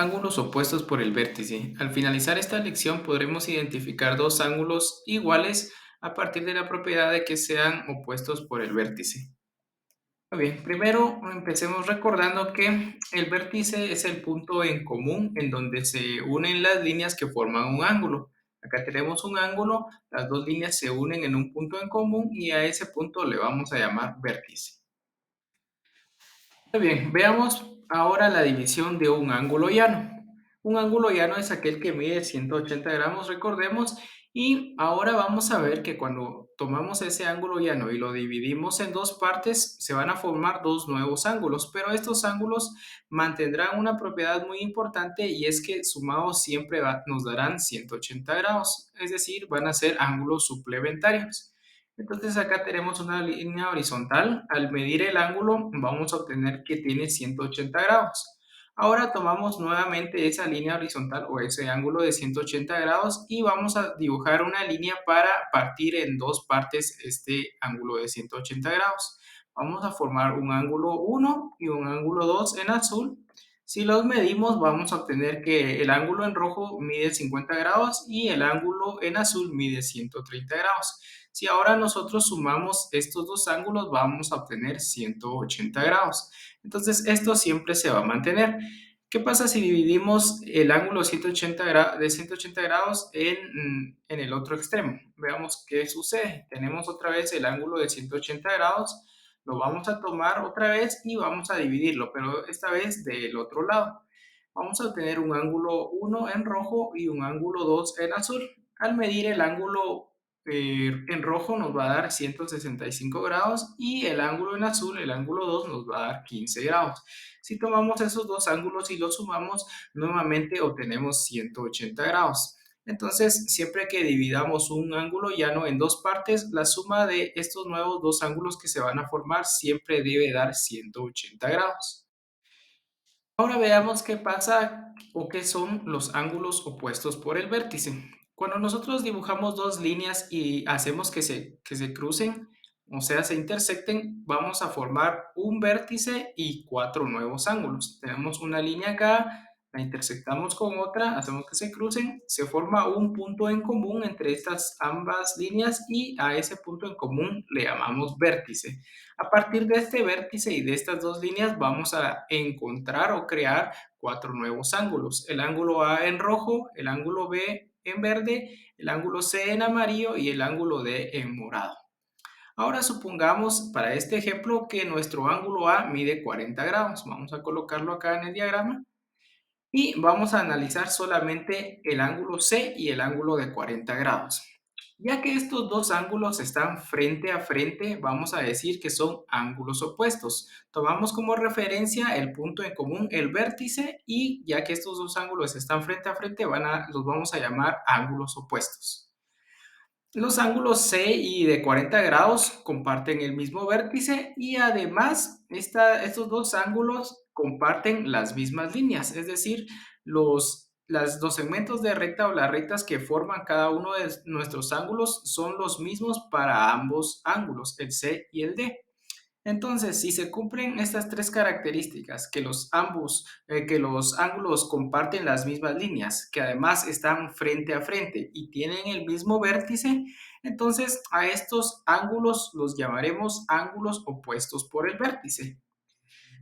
Ángulos opuestos por el vértice. Al finalizar esta lección podremos identificar dos ángulos iguales a partir de la propiedad de que sean opuestos por el vértice. Muy bien, primero empecemos recordando que el vértice es el punto en común en donde se unen las líneas que forman un ángulo. Acá tenemos un ángulo, las dos líneas se unen en un punto en común y a ese punto le vamos a llamar vértice. Muy bien, veamos ahora la división de un ángulo llano. Un ángulo llano es aquel que mide 180 gramos, recordemos, y ahora vamos a ver que cuando tomamos ese ángulo llano y lo dividimos en dos partes, se van a formar dos nuevos ángulos, pero estos ángulos mantendrán una propiedad muy importante y es que sumados siempre nos darán 180 grados, es decir, van a ser ángulos suplementarios. Entonces acá tenemos una línea horizontal. Al medir el ángulo vamos a obtener que tiene 180 grados. Ahora tomamos nuevamente esa línea horizontal o ese ángulo de 180 grados y vamos a dibujar una línea para partir en dos partes este ángulo de 180 grados. Vamos a formar un ángulo 1 y un ángulo 2 en azul. Si los medimos vamos a obtener que el ángulo en rojo mide 50 grados y el ángulo en azul mide 130 grados. Si ahora nosotros sumamos estos dos ángulos, vamos a obtener 180 grados. Entonces, esto siempre se va a mantener. ¿Qué pasa si dividimos el ángulo 180 de 180 grados en el otro extremo? Veamos qué sucede. Tenemos otra vez el ángulo de 180 grados, lo vamos a tomar otra vez y vamos a dividirlo, pero esta vez del otro lado. Vamos a obtener un ángulo 1 en rojo y un ángulo 2 en azul. Al medir el ángulo en rojo nos va a dar 165 grados y el ángulo en azul, el ángulo 2, nos va a dar 15 grados. Si tomamos esos dos ángulos y los sumamos, nuevamente obtenemos 180 grados. Entonces, siempre que dividamos un ángulo llano en dos partes, la suma de estos nuevos dos ángulos que se van a formar siempre debe dar 180 grados. Ahora veamos qué pasa o qué son los ángulos opuestos por el vértice. Cuando nosotros dibujamos dos líneas y hacemos que se crucen, o sea, se intersecten, vamos a formar un vértice y cuatro nuevos ángulos. Tenemos una línea acá, la intersectamos con otra, hacemos que se crucen, se forma un punto en común entre estas ambas líneas y a ese punto en común le llamamos vértice. A partir de este vértice y de estas dos líneas vamos a encontrar o crear cuatro nuevos ángulos. El ángulo A en rojo, el ángulo B en verde, el ángulo C en amarillo y el ángulo D en morado. Ahora supongamos para este ejemplo que nuestro ángulo A mide 40 grados. Vamos a colocarlo acá en el diagrama y vamos a analizar solamente el ángulo C y el ángulo de 40 grados. Ya que estos dos ángulos están frente a frente, vamos a decir que son ángulos opuestos. Tomamos como referencia el punto en común, el vértice, y ya que estos dos ángulos están frente a frente, los vamos a llamar ángulos opuestos. Los ángulos C y de 40 grados comparten el mismo vértice y además estos dos ángulos comparten las mismas líneas, es decir, los segmentos de recta o las rectas que forman cada uno de nuestros ángulos son los mismos para ambos ángulos, el C y el D. Entonces, si se cumplen estas tres características, que los ángulos comparten las mismas líneas, que además están frente a frente y tienen el mismo vértice, entonces a estos ángulos los llamaremos ángulos opuestos por el vértice.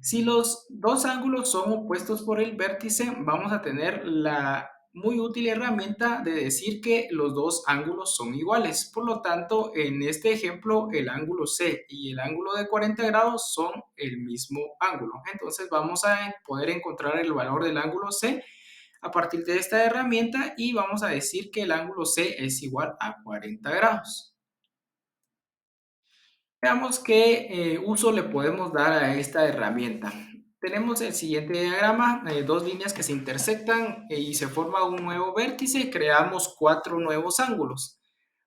Si los dos ángulos son opuestos por el vértice, vamos a tener la muy útil herramienta de decir que los dos ángulos son iguales. Por lo tanto, en este ejemplo, el ángulo C y el ángulo de 40 grados son el mismo ángulo. Entonces, vamos a poder encontrar el valor del ángulo C a partir de esta herramienta y vamos a decir que el ángulo C es igual a 40 grados. Veamos qué uso le podemos dar a esta herramienta. Tenemos el siguiente diagrama, dos líneas que se intersectan y se forma un nuevo vértice, creamos cuatro nuevos ángulos.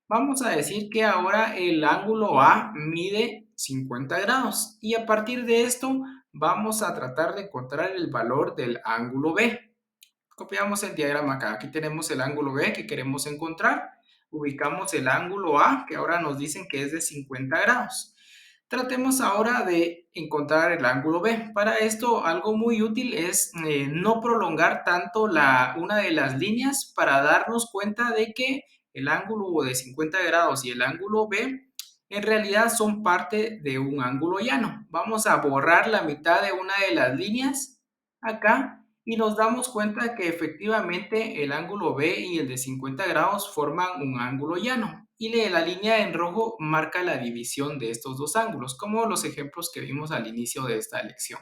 Vamos a decir que ahora el ángulo A mide 50 grados y a partir de esto vamos a tratar de encontrar el valor del ángulo B. Copiamos el diagrama acá, aquí tenemos el ángulo B que queremos encontrar, ubicamos el ángulo A que ahora nos dicen que es de 50 grados. Tratemos ahora de encontrar el ángulo B. Para esto, algo muy útil es no prolongar tanto una de las líneas para darnos cuenta de que el ángulo de 50 grados y el ángulo B en realidad son parte de un ángulo llano. Vamos a borrar la mitad de una de las líneas acá y nos damos cuenta que efectivamente el ángulo B y el de 50 grados forman un ángulo llano. Y la línea en rojo marca la división de estos dos ángulos, como los ejemplos que vimos al inicio de esta lección.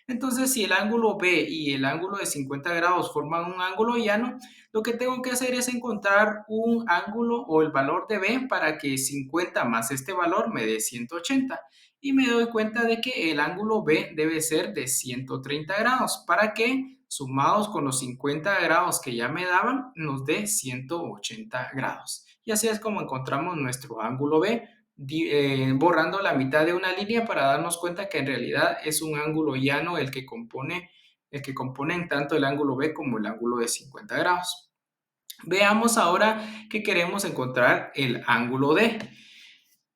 Entonces, si el ángulo B y el ángulo de 50 grados forman un ángulo llano, lo que tengo que hacer es encontrar un ángulo o el valor de B para que 50 más este valor me dé 180. Y me doy cuenta de que el ángulo B debe ser de 130 grados para que, sumados con los 50 grados que ya me daban, nos dé 180 grados. Y así es como encontramos nuestro ángulo B borrando la mitad de una línea para darnos cuenta que en realidad es un ángulo llano el que componen tanto el ángulo B como el ángulo de 50 grados. Veamos ahora que queremos encontrar el ángulo D.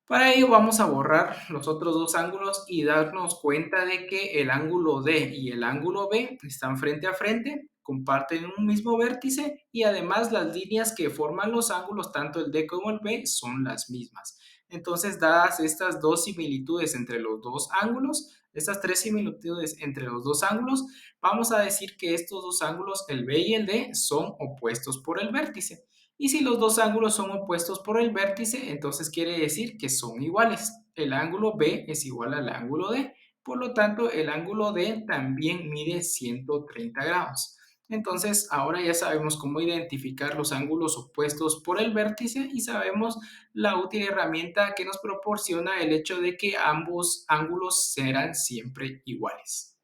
Para ello vamos a borrar los otros dos ángulos y darnos cuenta de que el ángulo D y el ángulo B están frente a frente, comparten un mismo vértice y además las líneas que forman los ángulos, tanto el D como el B, son las mismas. Entonces, dadas estas dos similitudes entre los dos ángulos, estas tres similitudes entre los dos ángulos, vamos a decir que estos dos ángulos, el B y el D, son opuestos por el vértice. Y si los dos ángulos son opuestos por el vértice, entonces quiere decir que son iguales. El ángulo B es igual al ángulo D. Por lo tanto, el ángulo D también mide 130 grados. Entonces, ahora ya sabemos cómo identificar los ángulos opuestos por el vértice y sabemos la útil herramienta que nos proporciona el hecho de que ambos ángulos serán siempre iguales.